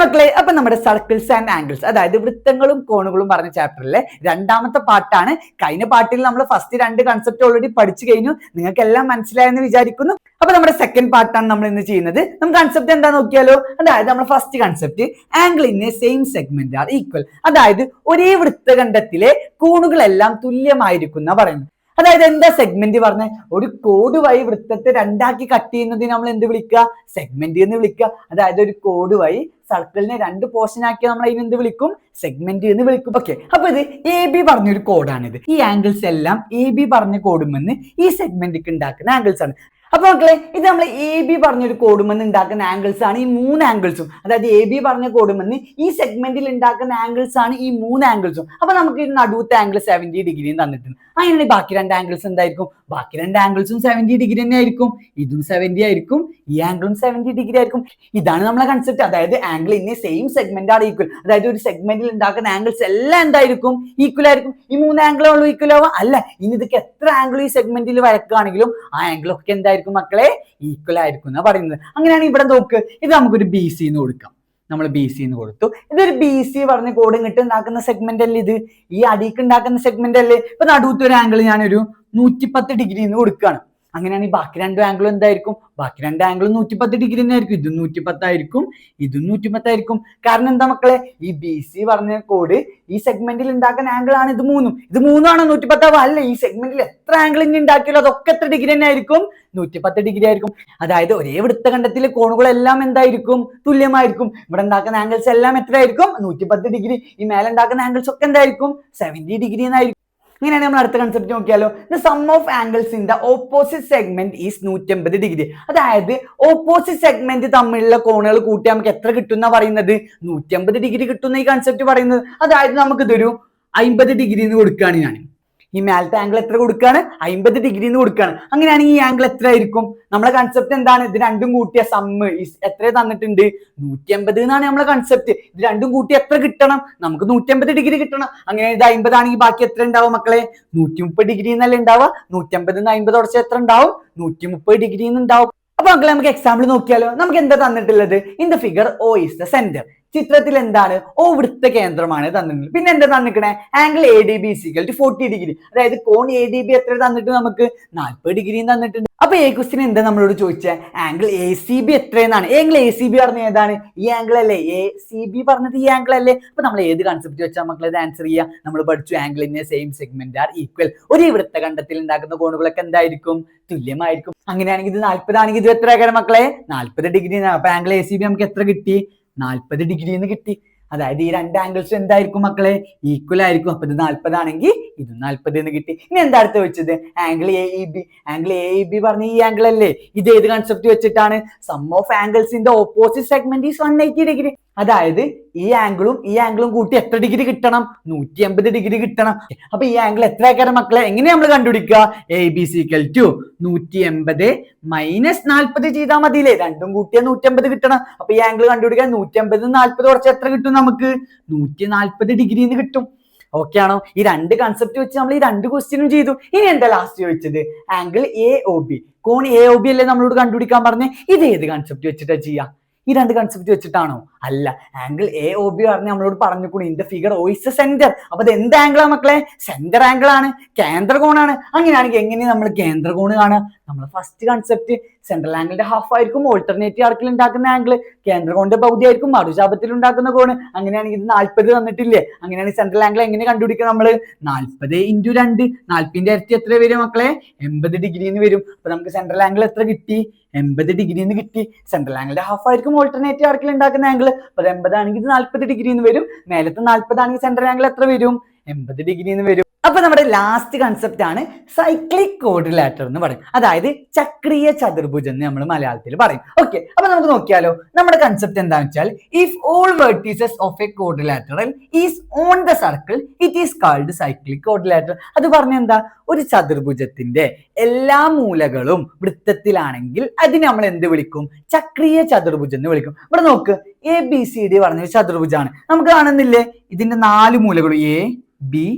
മക്കളെ, അപ്പൊ നമ്മുടെ സർക്കിൾസ് ആൻഡ് ആംഗിൾസ്, അതായത് വൃത്തങ്ങളും കോണുകളും പറഞ്ഞ ചാപ്റ്ററിലെ രണ്ടാമത്തെ പാർട്ടാണ്. കഴിഞ്ഞ പാർട്ടിൽ നമ്മൾ ഫസ്റ്റ് 2 കൺസെപ്റ്റ് ഓൾറെഡി പഠിച്ചു കഴിഞ്ഞു. നിങ്ങൾക്ക് എല്ലാം മനസ്സിലായെന്ന് വിചാരിക്കുന്നു. അപ്പൊ നമ്മുടെ സെക്കൻഡ് പാർട്ടാണ് നമ്മൾ ഇന്ന് ചെയ്യുന്നത്. നമുക്ക് കൺസെപ്റ്റ് എന്താ നോക്കിയാലോ. അതായത് നമ്മുടെ first concept, angle in a same segment are equal. അതായത് ഒരേ വൃത്തഖണ്ഡത്തിലെ കോണുകളെല്ലാം തുല്യമായിരിക്കുന്ന പറയുന്നത്. അതായത് എന്താ സെഗ്മെന്റ് പറഞ്ഞ, ഒരു കോഡ് വഴി വൃത്തത്തെ രണ്ടാക്കി കട്ട് ചെയ്യുന്നതിന് നമ്മൾ എന്ത് വിളിക്കുക? സെഗ്മെന്റ് എന്ന് വിളിക്കുക. അതായത് ഒരു കോഡ് വഴി സർക്കിളിനെ 2 പോർഷൻ ആക്കി നമ്മൾ അതിന് എന്ത് വിളിക്കും? സെഗ്മെന്റ് എന്ന് വിളിക്കും. ഓക്കെ, അപ്പൊ ഇത് എ ബി പറഞ്ഞൊരു കോഡാണിത്. ഈ ആംഗിൾസ് എല്ലാം എ ബി പറഞ്ഞ കോഡുമെന്ന് ഈ സെഗ്മെന്റിക്ക് ഉണ്ടാക്കുന്ന ആംഗിൾസ് ആണ്. അപ്പൊ മക്കളെ, ഇത് നമ്മൾ എ ബി പറഞ്ഞൊരു കോഡുമെന്ന് ഉണ്ടാക്കുന്ന ആംഗിൾസ് ആണ് ഈ 3 ആംഗിൾസും. അതായത് എ ബി പറഞ്ഞ കോഡുമെന്ന് ഈ സെഗ്മെന്റിൽ ഉണ്ടാക്കുന്ന ആംഗിൾസ് ആണ് ഈ 3 ആംഗിൾസും. അപ്പൊ നമുക്ക് ഈ നടുവത്തെ ആംഗിൾ 70 ഡിഗ്രിയും തന്നിട്ടുണ്ട്. അങ്ങനെ ബാക്കി 2 ആംഗിൾസ് എന്തായിരിക്കും? ബാക്കി 2 ആംഗിൾസും 70 ഡിഗ്രി തന്നെ ആയിരിക്കും. ഇതും 70 ആയിരിക്കും, ഈ ആംഗിളും 70 ഡിഗ്രി ആയിരിക്കും. ഇതാണ് നമ്മളെ കൺസെപ്റ്റ്. അതായത് angle in a same segment ആണ് ഈക്വൽ. അതായത് ഒരു സെഗ്മെന്റിൽ ഉണ്ടാക്കുന്ന ആംഗിൾസ് എല്ലാം എന്തായിരിക്കും? ഈക്വൽ ആയിരിക്കും. ഈ 3 ആംഗിളുകളും ഈക്വൽ ആവാം അല്ല. ഇനി ഇതൊക്കെ എത്ര ആംഗിൾ ഈ സെഗ്മെന്റിൽ വരക്കുകയാണെങ്കിലും ആ ആംഗിൾ ഒക്കെ എന്തായിരിക്കും മക്കളെ? ഈക്വൽ ആയിരിക്കും എന്നാ പറയുന്നത്. അങ്ങനെയാണെങ്കിൽ ഇവിടെ നോക്ക്, ഇത് നമുക്കൊരു ബി സി എന്ന് കൊടുക്കാം. നമ്മൾ ബി സി എന്ന് കൊടുത്തു. ഇതൊരു ബി സി പറഞ്ഞ കോഡ് ഇങ്ങോട്ട് ഉണ്ടാക്കുന്ന സെഗ്മെന്റ് അല്ലേ ഇത്? ഈ അടിക്ക് ഉണ്ടാക്കുന്ന സെഗ്മെന്റ് അല്ലേ? ഇപ്പൊ നടുവത്തെ ഒരു ആംഗിൾ ഞാനൊരു 110 ഡിഗ്രി എന്ന് കൊടുക്കുകയാണ്. അങ്ങനെയാണെങ്കിൽ ബാക്കി 2 ആംഗിളും എന്തായിരിക്കും? ബാക്കി 2 ആംഗിളും 110 ഡിഗ്രി തന്നെ ആയിരിക്കും. ഇതും 110 ആയിരിക്കും, ഇതും 110 ആയിരിക്കും. കാരണം എന്താ മക്കളെ? ഈ ബി സി പറഞ്ഞ കോഡ് ഈ സെഗ്മെന്റിൽ ഉണ്ടാക്കുന്ന ആംഗിൾ ആണ് ഇത് 3. ഇത് 3 ആണോ 110 ആവുക? അല്ല. ഈ സെഗ്മെന്റിൽ എത്ര ആംഗിൾ ഇനി ഉണ്ടാക്കിയാലും അതൊക്കെ എത്ര ഡിഗ്രി തന്നെ ആയിരിക്കും? 110 ഡിഗ്രി ആയിരിക്കും. അതായത് ഒരേ വൃത്തഖണ്ഡത്തിലെ കോണുകളെല്ലാം എന്തായിരിക്കും? തുല്യമായിരിക്കും. ഇവിടെ ഉണ്ടാക്കുന്ന ആംഗിൾസ് എല്ലാം എത്രയായിരിക്കും? 110 ഡിഗ്രി. ഈ മേലെ ഉണ്ടാക്കുന്ന ആംഗിൾസ് ഒക്കെ എന്തായിരിക്കും? 70 ഡിഗ്രി എന്നായിരിക്കും. ഇങ്ങനെയാണ് നമ്മൾ അടുത്ത കൺസെപ്റ്റ് നോക്കിയാലോ. The sum of angles in the opposite segment is 180 degree. അതായത് ഓപ്പോസിറ്റ് സെഗ്മെന്റ് തമ്മിലുള്ള കോണുകൾ കൂട്ടി നമുക്ക് എത്ര കിട്ടുന്ന പറയുന്നത്? 180 ഡിഗ്രി കിട്ടുന്ന ഈ കൺസെപ്റ്റ് പറയുന്നത്. അതായത് നമുക്ക് ഇതൊരു 50 ഡിഗ്രി എന്ന് കൊടുക്കുകയാണ്. ഞാൻ ഈ മേലത്തെ ആംഗിൾ എത്ര കൊടുക്കുകയാണ്? 50 ഡിഗ്രി എന്ന് കൊടുക്കുകയാണ്. അങ്ങനെയാണെങ്കിൽ ഈ ആംഗിൾ എത്ര ആയിരിക്കും? നമ്മളെ കൺസെപ്റ്റ് എന്താണ്? ഇത് രണ്ടും കൂട്ടിയ സമ്മ് എത്ര തന്നിട്ടുണ്ട്? 180 എന്നാണ് നമ്മളെ കൺസെപ്റ്റ്. ഇത് രണ്ടും കൂട്ടി എത്ര കിട്ടണം? നമുക്ക് 180 ഡിഗ്രി കിട്ടണം. അങ്ങനെ ഇത് 50 ആണെങ്കിൽ ബാക്കി എത്ര ഉണ്ടാവും മക്കളെ? 130 ഡിഗ്രി എന്നല്ലേ ഉണ്ടാവുക? 150 50 ഉടച്ച എത്ര ഉണ്ടാവും? 130 ഡിഗ്രി ഉണ്ടാവും. അപ്പൊ മക്കളെ, നമുക്ക് എക്സാമ്പിൾ നോക്കിയാലോ. നമുക്ക് എന്താ തന്നിട്ടുള്ളത്? In the figure O is the centre. ചിത്രത്തിൽ എന്താണ്? O വൃത്ത കേന്ദ്രമാണ് തന്നിട്ടുള്ളത്. പിന്നെ എന്താ തന്നിക്കണേ? Angle A D B equal to 40 degree. അതായത് കോൺ എ ഡി ബി എത്ര തന്നിട്ട്? നമുക്ക് 40 ഡിഗ്രിയും തന്നിട്ടുണ്ട്. അപ്പൊ ഈ ക്വസ്റ്റ്യൻ എന്താ നമ്മളോട് ചോദിച്ചത്? ആംഗിൾ എ സി ബി എത്രയെന്നാണ്. ആംഗിൾ എ സി ബി പറഞ്ഞ ഏതാണ്? ഈ ആംഗിൾ അല്ലേ? എ സി ബി പറഞ്ഞത് ഈ ആംഗിൾ അല്ലേ? അപ്പൊ നമ്മൾ ഏത് കൺസെപ്റ്റ് വെച്ചാൽ മക്കളെ ഇത് ആൻസർ ചെയ്യാം? നമ്മൾ പഠിച്ചു angle in same segment are equal. ഒരേ വൃത്തഖണ്ഡത്തിൽ ഉണ്ടാക്കുന്ന കോണുകളൊക്കെ എന്തായിരിക്കും? തുല്യമായിരിക്കും. അങ്ങനെയാണെങ്കിൽ ഇത് 40 ആണെങ്കിൽ ഇത് എത്ര ആകാരം മക്കളെ? 40 ഡിഗ്രി. അപ്പൊ ആംഗിൾ എ സി ബി നമുക്ക് എത്ര കിട്ടി? 40 ഡിഗ്രി എന്ന് കിട്ടി. അതായത് ഈ 2 ആംഗിൾസ് എന്തായിരിക്കും മക്കളെ? ഈക്വൽ ആയിരിക്കും. അപ്പൊ ഇത് 40 ആണെങ്കിൽ ഇത് 40 എന്ന് കിട്ടി. ഇനി എന്താ അടുത്ത് വെച്ചത്? Angle A E B. Angle A E B പറഞ്ഞ ഈ ആംഗിൾ അല്ലേ? ഇത് ഏത് കൺസെപ്റ്റ് വെച്ചിട്ടാണ്? Sum of angles in the opposite segment is 180 degree. അതായത് ഈ ആംഗിളും കൂട്ടി എത്ര ഡിഗ്രി കിട്ടണം? 180 ഡിഗ്രി കിട്ടണം. അപ്പൊ ഈ ആംഗിൾ എത്ര ആക്കാരം മക്കളെ? എങ്ങനെ നമ്മൾ കണ്ടുപിടിക്കുക? A B C equal to 180 minus 40 ചെയ്താൽ മതിയില്ലേ? രണ്ടും കൂട്ടിയാൽ 180 കിട്ടണം. അപ്പൊ ഈ ആംഗിൾ കണ്ടുപിടിക്കാൻ 180 40 കുറച്ച് എത്ര കിട്ടും? നമുക്ക് 140 ഡിഗ്രി എന്ന് കിട്ടും. ഓക്കെ ആണോ? ഈ 2 കൺസെപ്റ്റ് വെച്ച് നമ്മൾ ഈ 2 ക്വസ്റ്റ്യനും ചെയ്തു. ഇനി എന്താ ലാസ്റ്റ് ചോദിച്ചത്? Angle A O B. കോൺ എ ഒ ബി അല്ലേ നമ്മളോട് കണ്ടുപിടിക്കാൻ പറഞ്ഞേ? ഇത് ഏത് കൺസെപ്റ്റ് വെച്ചിട്ടാ ചെയ്യാം? ഈ 2 കൺസെപ്റ്റ് വെച്ചിട്ടാണോ? അല്ല. ആംഗിൾ എ ഒ ബി പറഞ്ഞ് നമ്മളോട് പറഞ്ഞുകൂടി in the figure O is the centre. അപ്പൊ അത് എന്ത് ആംഗിൾ ആണ് മക്കളെ? സെന്റർ ആംഗിൾ ആണ്, കേന്ദ്രകോണാണ്. അങ്ങനെയാണെങ്കിൽ എങ്ങനെയാണ് നമ്മൾ കേന്ദ്രകോണ് കാണുക? നമ്മൾ ഫസ്റ്റ് കൺസെപ്റ്റ് സെൻട്രൽ ആംഗിളിന്റെ ഹാഫ് ആയിരിക്കും ഓൾട്ടർനേറ്റീവ് ആർക്കിൽ ഉണ്ടാക്കുന്ന ആംഗിൾ. കേന്ദ്രകോണിന്റെ പകുതി ആയിരിക്കും മറുചാപത്തിൽ ഉണ്ടാക്കുന്ന കോണ്. അങ്ങനെയാണെങ്കിൽ ഇത് 40 തന്നിട്ടില്ലേ? അങ്ങനെയാണെങ്കിൽ സെൻട്രൽ ആംഗിൾ എങ്ങനെ കണ്ടുപിടിക്കുക? നമ്മള് 40 × 2, 40ന്റെ ഇരട്ടി എത്ര വരും മക്കളെ? 80 ഡിഗ്രി എന്ന് വരും. അപ്പൊ നമുക്ക് സെൻട്രൽ ആംഗിൾ എത്ര കിട്ടി? 80 ഡിഗ്രി എന്ന് കിട്ടി. സെൻട്രൽ ആംഗിളിന്റെ ഹാഫ് ആയിരിക്കും ഓൾട്ടർനേറ്റീവ് ആർക്കിൽ ഉണ്ടാക്കുന്ന ആംഗിൾ. അപ്പൊ 80 ആണെങ്കിൽ ഇത് 40 ഡിഗ്രി എന്ന് വരും. മേലത്തെ 40 ആണെങ്കിൽ സെൻട്രൽ ആംഗിൾ എത്ര വരും? 80 ഡിഗ്രി എന്ന് വരും. അപ്പൊ നമ്മുടെ ലാസ്റ്റ് കൺസെപ്റ്റ് ആണ് സൈക്ലിക് ക്വാഡ്രിലാറ്റർ എന്ന് പറയും. അതായത് ചക്രീയ ചതുർഭുജം എന്ന് നമ്മൾ മലയാളത്തിൽ പറയും. ഓക്കെ, അപ്പൊ നമുക്ക് നോക്കിയാലോ. നമ്മുടെ കൺസെപ്റ്റ് എന്താണെന്ന് വെച്ചാൽ if all vertices of A quadrilateral is on the circle it is called cyclic ക്വാഡ്രിലാറ്റർ. അത് പറഞ്ഞ എന്താ? ഒരു ചതുർഭുജത്തിന്റെ എല്ലാ മൂലകളും വൃത്തത്തിലാണെങ്കിൽ അതിന് നമ്മൾ എന്ത് വിളിക്കും? ചക്രീയ ചതുർഭുജം എന്ന് വിളിക്കും. ഇവിടെ നോക്ക്, എ ബി സി ഡി പറഞ്ഞ ചതുർഭുജാണ്. നമുക്ക് കാണുന്നില്ലേ? ഇതിന്റെ 4 മൂലകളും എ ബി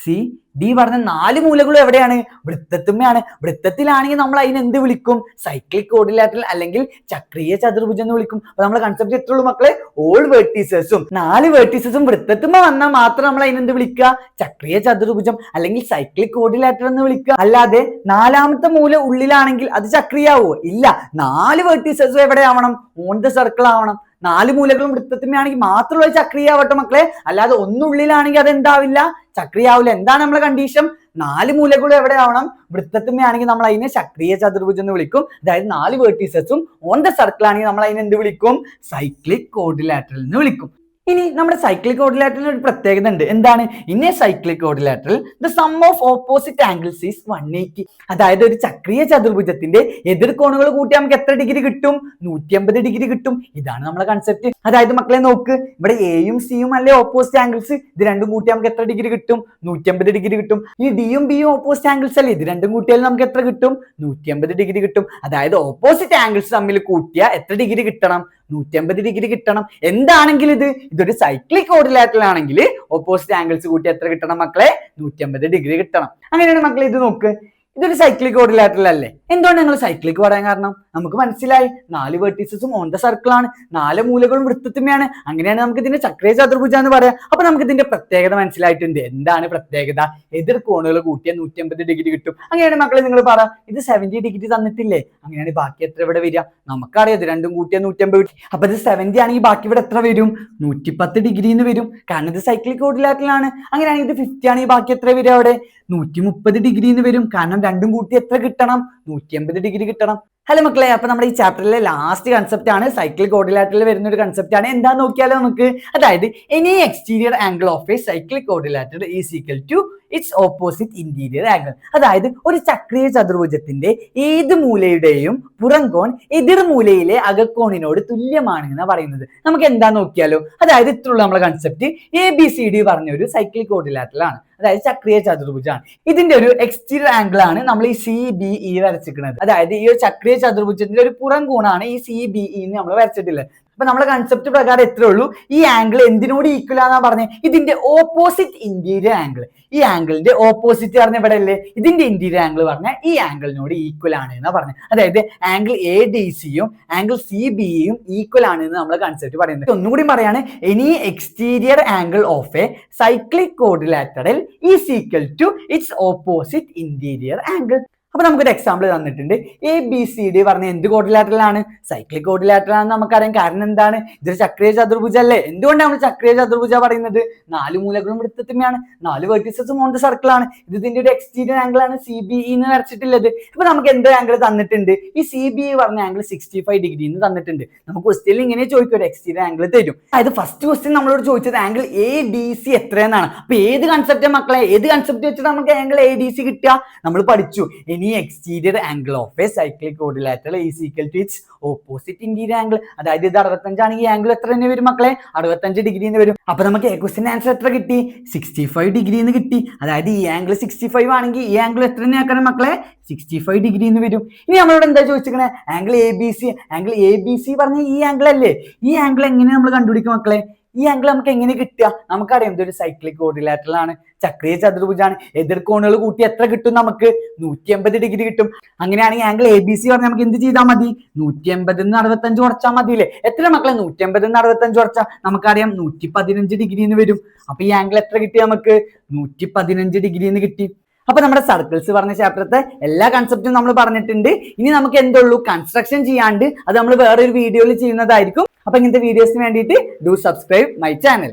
സി ഡി പറഞ്ഞ 4 മൂലകളും എവിടെയാണ്? വൃത്തത്തുമ്മയാണ്. വൃത്തത്തിലാണെങ്കിൽ നമ്മൾ അതിന് എന്ത് വിളിക്കും? സൈക്ലിക് ക്വാഡ്രിലാറ്ററൽ അല്ലെങ്കിൽ ചക്രീയ ചതുർഭുജം എന്ന് വിളിക്കും. അപ്പൊ നമ്മളെ കൺസെപ്റ്റ് എത്ര ഉള്ളൂ മക്കളെ? ഓൾ വെർട്ടീസസും 4 വെർട്ടീസസും വൃത്തത്തുമ്മ വന്നാൽ മാത്രം നമ്മൾ അതിനെന്ത് വിളിക്കുക? ചക്രീയ ചതുർഭുജം അല്ലെങ്കിൽ സൈക്ലിക് ക്വാഡ്രിലാറ്ററൽ എന്ന് വിളിക്കുക. അല്ലാതെ 4ാമത്തെ മൂല ഉള്ളിലാണെങ്കിൽ അത് ചക്രീയാവോ? ഇല്ല. 4 വെർട്ടീസസും എവിടെ ആവണം? ഓൺ ദ സർക്കിൾ ആവണം. 4 മൂലകളും വൃത്തത്തിനാണെങ്കിൽ മാത്രമുള്ള ചക്രീയാവട്ടെ മക്കളെ, അല്ലാതെ ഒന്നുള്ളിലാണെങ്കിൽ അത് എന്താവില്ല? ചക്രീയാവില്ല. എന്താണ് നമ്മളെ കണ്ടീഷൻ? 4 മൂലകളും എവിടെ ആവണം? വൃത്തത്തിനാണെങ്കിൽ നമ്മൾ അതിനെ ചക്രീയ ചതുർഭുജം എന്ന് വിളിക്കും. അതായത് 4 വെർട്ടീസസും ഓൺ ദ സർക്കിൾ ആണെങ്കിൽ നമ്മൾ അതിനെ എന്ത് വിളിക്കും? സൈക്ലിക് ക്വാഡ്രിലാറ്ററൽ എന്ന് വിളിക്കും. ഇനി നമ്മുടെ സൈക്ലിക് ക്വാഡ്രിലാറ്ററലിന് ഒരു പ്രത്യേകത ഉണ്ട്. എന്താണ്? In A cyclic quadrilateral the sum of opposite angles is 180. അതായത് ഒരു ചക്രീയ ചതുർഭുജത്തിന്റെ എതിർ കോണുകൾ കൂട്ടി നമുക്ക് എത്ര ഡിഗ്രി കിട്ടും? 180 ഡിഗ്രി കിട്ടും. ഇതാണ് നമ്മുടെ കൺസെപ്റ്റ്. അതായത് മക്കളെ നോക്ക്, ഇവിടെ എയും സിയും അല്ലേ ഓപ്പോസിറ്റ് ആംഗിൾസ്. ഇത് രണ്ടും കൂട്ടി നമുക്ക് എത്ര ഡിഗ്രി കിട്ടും? 180 ഡിഗ്രി കിട്ടും. ഈ ഡിയും ബിയും ഓപ്പോസിറ്റ് ആംഗിൾസ് അല്ലേ, ഇത് രണ്ടും കൂട്ടിയാൽ നമുക്ക് എത്ര കിട്ടും? 180 ഡിഗ്രി കിട്ടും. അതായത് ഓപ്പോസിറ്റ് ആംഗിൾസ് തമ്മിൽ കൂട്ടിയാൽ എത്ര ഡിഗ്രി കിട്ടണം? 180 ഡിഗ്രി കിട്ടണം. എന്താണെങ്കിൽ ഇതൊരു സൈക്ലിക് ക്വാഡ്രിലാറ്ററൽ ആണെങ്കിൽ ഓപ്പോസിറ്റ് ആംഗിൾസ് കൂട്ടി എത്ര കിട്ടണം മക്കളെ? 180 ഡിഗ്രി കിട്ടണം. അങ്ങനെയാണ് മക്കളെ ഇത് നോക്ക്, ഇതൊരു സൈക്ലിക് ക്വാഡ്രിലാറ്ററൽ അല്ലേ? എന്തുകൊണ്ട് ഞങ്ങൾ സൈക്ലിക് പറയാൻ കാരണം? നമുക്ക് മനസ്സിലായി, 4 വെർട്ടീസസും ഓൺ ദ സർക്കിൾ ആണ്, 4 മൂലകളും വൃത്തത്തിന്മയാണ്. അങ്ങനെയാണ് നമുക്ക് ഇതിന്റെ ചക്രീയ ചതുർഭുജം എന്ന് പറയാം. അപ്പൊ നമുക്ക് ഇതിന്റെ പ്രത്യേകത മനസ്സിലായിട്ടുണ്ട്. എന്താണ് പ്രത്യേകത? എതിർ കോണുകൾ കൂട്ടിയ 180 ഡിഗ്രി കിട്ടും. അങ്ങനെയാണ് മക്കളെ നിങ്ങൾ പറ, ഇത് 70 ഡിഗ്രി തന്നിട്ടില്ലേ? അങ്ങനെയാണ് ബാക്കി എത്ര ഇവിടെ വരിക? നമുക്കറിയാം ഇത് രണ്ടും കൂട്ടിയ 180. അപ്പൊ ഇത് 70 ആണെങ്കിൽ ബാക്കി ഇവിടെ എത്ര വരും? 110 ഡിഗ്രി എന്ന് വരും. കാരണം ഇത് സൈക്ലിക് ക്വാഡ്രിലാറ്ററൽ ആണ്. അങ്ങനെയാണെങ്കിൽ ഇത് 50 ആണെങ്കിൽ ബാക്കി എത്ര വരും? അവിടെ 130 ഡിഗ്രി എന്ന് വരും. കാരണം രണ്ടും കൂട്ടി എത്ര കിട്ടണം? 180 ഡിഗ്രി കിട്ടണം. ഹലോ മക്കളെ, അപ്പൊ നമ്മുടെ ഈ ചാപ്റ്ററിലെ ലാസ്റ്റ് കൺസെപ്റ്റ് ആണ് സൈക്ലിക് ക്വാഡ്രിലാറ്ററൽ വരുന്ന ഒരു കൺസെപ്റ്റ് ആണ്. എന്താന്ന് നോക്കിയാലോ നമുക്ക്. അതായത് any exterior angle of a cyclic quadrilateral is equal to its opposite interior angle. അതായത് ഒരു ചക്രീയ ചതുർഭുജത്തിന്റെ ഏത് മൂലയുടെയും പുറംകോൺ എതിർ മൂലയിലെ അകക്കോണിനോട് തുല്യമാണ് എന്നാണ് പറയുന്നത്. നമുക്ക് എന്താ നോക്കിയാലോ. അതായത് ഇത്രയുള്ള നമ്മുടെ കൺസെപ്റ്റ് ABCD പറഞ്ഞ ഒരു സൈക്ലിക് ക്വാഡ്രിലാറ്ററൽ ആണ്. അതായത് ചക്രീയ ചതുർഭുജമാണ്. ഇതിന്റെ ഒരു എക്സ്റ്റീരിയർ ആംഗിൾ ആണ് നമ്മൾ ഈ CBE വരച്ചിരിക്കുന്നത്. അതായത് ഈ ഒരു ചക്രീയ ചതുർഭുജത്തിന്റെ ഒരു പുറം കോണാണ് ഈ CBE നമ്മൾ വരച്ചിട്ടുള്ളത്. അപ്പൊ നമ്മളെ കൺസെപ്റ്റ് പ്രകാരം എത്രേ ഉള്ളൂ, ഈ ആംഗിൾ എന്തിനോട് ഈക്വൽ ആണെന്നാ പറഞ്ഞത്? ഇതിന്റെ ഓപ്പോസിറ്റ് ഇന്റീരിയർ ആംഗിൾ. ഈ ആംഗിളിന്റെ ഓപ്പോസിറ്റ് പറഞ്ഞ ഇവിടെ അല്ലേ, ഇതിന്റെ ഇന്റീരിയർ ആംഗിൾ പറഞ്ഞ ഈ ആംഗിളിനോട് ഈക്വൽ ആണ് എന്നാ പറഞ്ഞത്. അതായത് ആംഗിൾ ADCയും ആംഗിൾ CBEയും ഈക്വൽ ആണ് എന്ന് നമ്മളെ കൺസെപ്റ്റ് പറയുന്നത്. ഒന്നുകൂടി പറയാണ്, any exterior angle of a cyclic quadrilateral is equal to its opposite interior angle. അപ്പൊ നമുക്കൊരു എക്സാമ്പിൾ തന്നിട്ടുണ്ട്. ABCD പറഞ്ഞ എന്ത് ക്വാഡ്രിലാറ്ററൽ ആണ്? സൈക്ലിക് ക്വാഡ്രിലാറ്ററൽ ആണെന്ന് നമുക്കറിയാം. കാരണം എന്താണ്? ഇതൊരു ചക്രീയ ചതുർഭുജം അല്ലേ? എന്തുകൊണ്ടാണ് നമ്മൾ ചക്രീയ ചതുർഭുജം പറയുന്നത്? 4 മൂലകളും വൃത്തത്തിന്മയാണ്, 4 വെർട്ടീസസും ഓൺ ദ സർക്കിൾ ആണ്. ഇതിന്റെ ഒരു എക്സ്റ്റീരിയർ ആംഗിൾ ആണ് CBE എന്ന് വരച്ചിട്ടുള്ളത്. ഇപ്പൊ നമുക്ക് എന്ത് ആംഗിൾ തന്നിട്ടുണ്ട്? ഈ CBE പറഞ്ഞ ആംഗിൾ 65 ഡിഗ്രി എന്ന് തന്നിട്ടുണ്ട്. നമുക്ക് ക്വസ്റ്റ്യനിൽ ഇങ്ങനെ ചോദിക്കും, ഒരു എക്സ്റ്റീരിയർ ആംഗിൾ തരും. അതായത് ഫസ്റ്റ് ക്വസ്റ്റ്യൻ നമ്മളോട് ചോദിച്ചത് ആംഗിൾ ADC എത്രയെന്നാണ്. അപ്പൊ ഏത് കൺസെപ്റ്റ് മക്കളെ? ഏത് കൺസെപ്റ്റ് വെച്ചിട്ട് നമുക്ക് ആംഗിൾ ADC കിട്ടുക? നമ്മൾ പഠിച്ചു, any exterior angle of a cyclic quadrilateral is equal to its opposite interior angle. അതായത് ഇത് 65 ആണെങ്കിൽ ഈ ആംഗിൾ എത്ര തന്നെ വരും മക്കളെ? 65 ഡിഗ്രി എന്ന് വരും. അപ്പൊ നമുക്ക് ക്വസ്റ്റ്യൻ ആൻസർ എത്ര കിട്ടി? 65 ഡിഗ്രി എന്ന് കിട്ടി. അതായത് ഈ ആംഗിൾ 65 ആണെങ്കിൽ ഈ ആംഗിൾ എത്ര തന്നെ ആക്കണം മക്കളെ? 65 ഡിഗ്രി എന്ന് വരും. ഇനി നമ്മളോട് എന്താ ചോദിച്ചിരിക്കണേ? Angle ABC. ആംഗിൾ ABC പറഞ്ഞ ഈ ആംഗിൾ അല്ലേ? ഈ ആംഗിൾ എങ്ങനെ നമ്മൾ കണ്ടുപിടിക്കും മക്കളെ? ഈ ആംഗിൾ നമുക്ക് എങ്ങനെ കിട്ടുക? നമുക്കറിയാം ഇതൊരു സൈക്ലിക് ക്വാഡ്രിലാറ്ററൽ ആണ്, ചക്രീയ ചതുർഭുജാണ്. എതിർ കോണുകൾ കൂട്ടി എത്ര കിട്ടും നമുക്ക്? 180 ഡിഗ്രി കിട്ടും. അങ്ങനെയാണെങ്കിൽ ആംഗിൾ ABC പറഞ്ഞാൽ നമുക്ക് എന്ത് ചെയ്താൽ മതി? 180 65 കുറച്ചാൽ മതിയില്ലേ? എത്ര മക്കളെ? 180 65 കുറച്ചാൽ നമുക്കറിയാം 115 ഡിഗ്രി എന്ന് വരും. അപ്പൊ ഈ ആംഗിൾ എത്ര കിട്ടി നമുക്ക്? 115 ഡിഗ്രി എന്ന് കിട്ടി. അപ്പൊ നമ്മുടെ സർക്കിൾസ് പറഞ്ഞ ചാപ്റ്ററത്തെ എല്ലാ കൺസെപ്റ്റും നമ്മൾ പറഞ്ഞിട്ടുണ്ട്. ഇനി നമുക്ക് എന്തുള്ളൂ? കൺസ്ട്രക്ഷൻ ചെയ്യാണ്ട് അത് നമ്മൾ വേറൊരു വീഡിയോയിൽ ചെയ്യുന്നതായിരിക്കും. അപ്പൊ ഇങ്ങനത്തെ വീഡിയോസിന് വേണ്ടിയിട്ട് ഡു സബ്സ്ക്രൈബ് മൈ ചാനൽ.